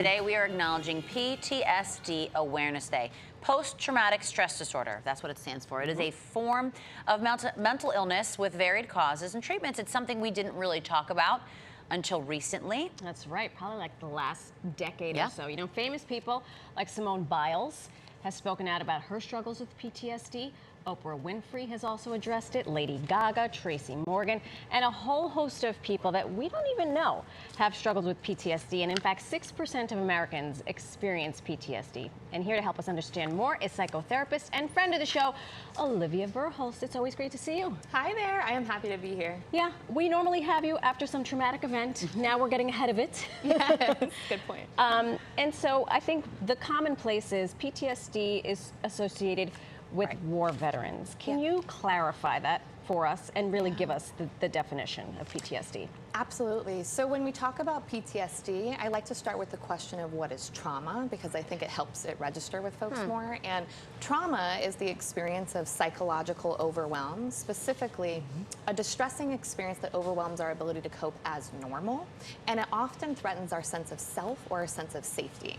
Today we are acknowledging PTSD Awareness Day, post-traumatic stress disorder. That's what it stands for. It is a form of mental illness with varied causes and treatments. It's something we didn't really talk about until recently. That's right, probably like the last decade or so. You know, famous people like Simone Biles has spoken out about her struggles with PTSD. Oprah Winfrey has also addressed it, Lady Gaga, Tracy Morgan, and a whole host of people that we don't even know have struggled with PTSD. And in fact, 6% of Americans experience PTSD. And here to help us understand more is psychotherapist and friend of the show, Olivia Verhulst. It's always great to see you. Hi there, I am happy to be here. Yeah, we normally have you after some traumatic event. Now we're getting ahead of it. Yes, good point. And so I think the commonplace is PTSD is associated with war veterans. Can you clarify that for us and really give us the definition of PTSD? Absolutely. So when we talk about PTSD, I like to start with the question of what is trauma, because I think it helps it register with folks more. And trauma is the experience of psychological overwhelm, specifically a distressing experience that overwhelms our ability to cope as normal, and it often threatens our sense of self or a sense of safety.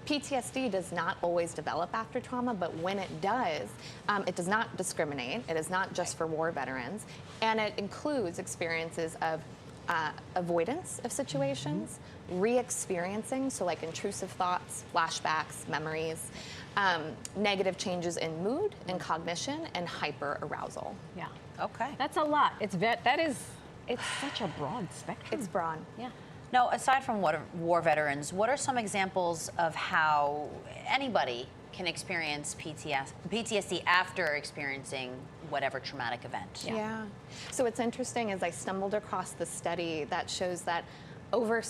PTSD does not always develop after trauma, but when it does not discriminate. It is not just for war veterans, and it includes experiences of avoidance of situations, re-experiencing, so like intrusive thoughts, flashbacks, memories, negative changes in mood and cognition, and hyper-arousal. Yeah. Okay. That's a lot. It's such a broad spectrum. It's broad. Yeah. Now, aside from war veterans, what are some examples of how anybody can experience PTSD after experiencing whatever traumatic event? Yeah. So it's interesting, as I stumbled across the study that shows that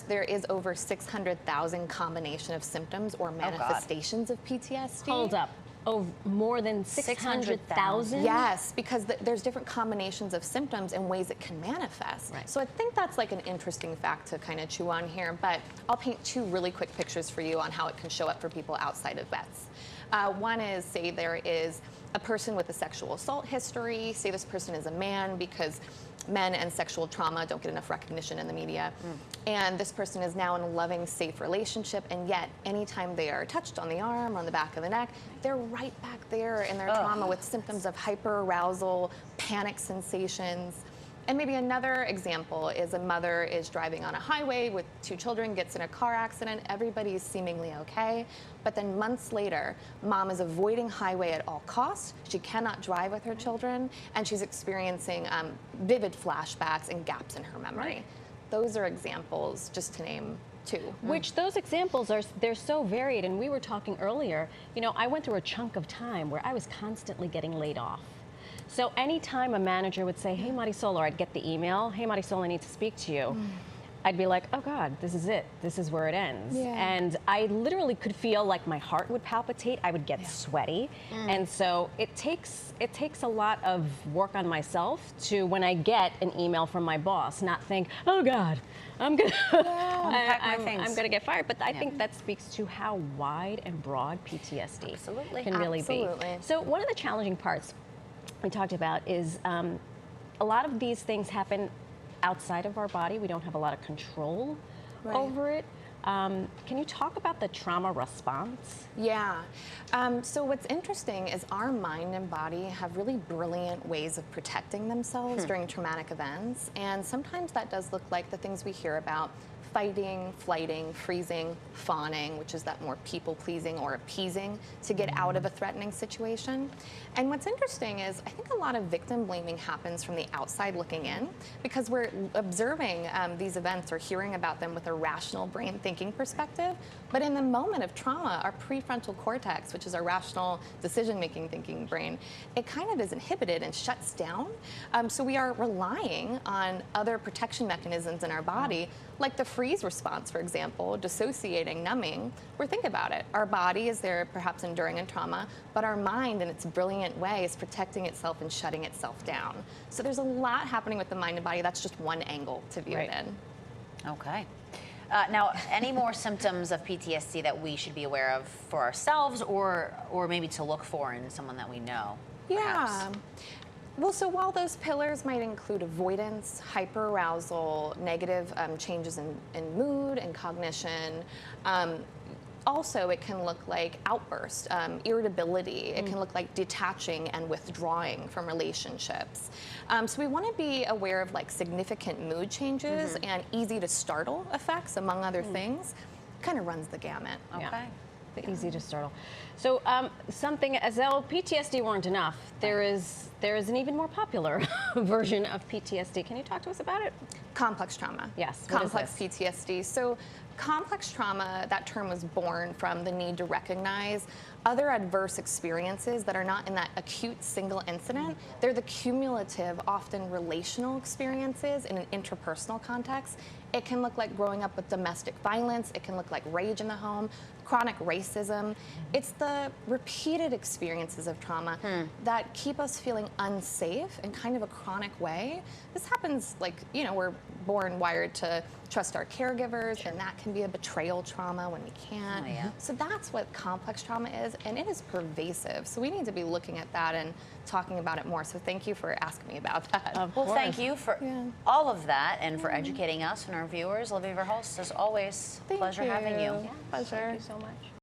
there is over 600,000 combination of symptoms or manifestations of PTSD. Hold up. Oh, more than 600,000? Yes, because there's different combinations of symptoms and ways it can manifest. Right. So I think that's like an interesting fact to kind of chew on here, but I'll paint two really quick pictures for you on how it can show up for people outside of vets. One is, say there is a person with a sexual assault history. Say this person is a man, because men and sexual trauma don't get enough recognition in the media. And this person is now in a loving, safe relationship, and yet anytime they are touched on the arm or on the back of the neck, they're right back there in their trauma with symptoms of hyperarousal, panic sensations. And maybe another example is a mother is driving on a highway with two children, gets in a car accident, everybody's seemingly okay, but then months later, mom is avoiding highway at all costs, she cannot drive with her children, and she's experiencing vivid flashbacks and gaps in her memory. Those are examples, just to name two. Which those examples they're so varied, and we were talking earlier, you know, I went through a chunk of time where I was constantly getting laid off. So anytime a manager would say, hey, Marisol, or I'd get the email, hey, Marisol, I need to speak to you, I'd be like, oh God, this is it. This is where it ends. And I literally could feel like my heart would palpitate. I would get sweaty. And so it takes a lot of work on myself to, when I get an email from my boss, not think, oh God, I'm gonna I'm gonna get fired. But I think that speaks to how wide and broad PTSD can really be. So one of the challenging parts we talked about is a lot of these things happen outside of our body. We don't have a lot of control over it. Can you talk about the trauma response? Yeah. So what's interesting is our mind and body have really brilliant ways of protecting themselves during traumatic events. And sometimes that does look like the things we hear about: fighting, flighting, freezing, fawning, which is that more people-pleasing or appeasing to get out of a threatening situation. And what's interesting is I think a lot of victim blaming happens from the outside looking in, because we're observing these events or hearing about them with a rational brain thinking perspective. But in the moment of trauma, our prefrontal cortex, which is our rational decision-making thinking brain, it kind of is inhibited and shuts down. So we are relying on other protection mechanisms in our body, like the freeze response, for example, dissociating, numbing, where think about it. Our body is there perhaps enduring a trauma, but our mind in its brilliant way is protecting itself and shutting itself down. So there's a lot happening with the mind and body. That's just one angle to view it in. Okay. Now, any more symptoms of PTSD that we should be aware of for ourselves, or maybe to look for in someone that we know? Yeah. Well, so while those pillars might include avoidance, hyperarousal, negative changes in mood and cognition, also it can look like outburst, irritability. It can look like detaching and withdrawing from relationships. So we want to be aware of like significant mood changes and easy to startle effects, among other things. Kind of runs the gamut. Okay. Yeah. Easy to startle. So something, as though PTSD weren't enough, there is an even more popular version of PTSD. Can you talk to us about it? Complex trauma. Yes. What is Complex this? PTSD. So complex trauma, that term was born from the need to recognize other adverse experiences that are not in that acute single incident. They're the cumulative, often relational experiences in an interpersonal context. It can look like growing up with domestic violence. It can look like rage in the home, chronic racism. It's the repeated experiences of trauma that keep us feeling unsafe in kind of a chronic way. This happens like, you know, we're born wired to trust our caregivers, and that can be a betrayal trauma when we can't. Oh, yeah. So that's what complex trauma is, and it is pervasive. So we need to be looking at that and talking about it more. So thank you for asking me about that. Well, thank you for all of that and for educating us and our viewers. Olivia Verhulst, as always, Thank pleasure having you. Pleasure. Thank you so much.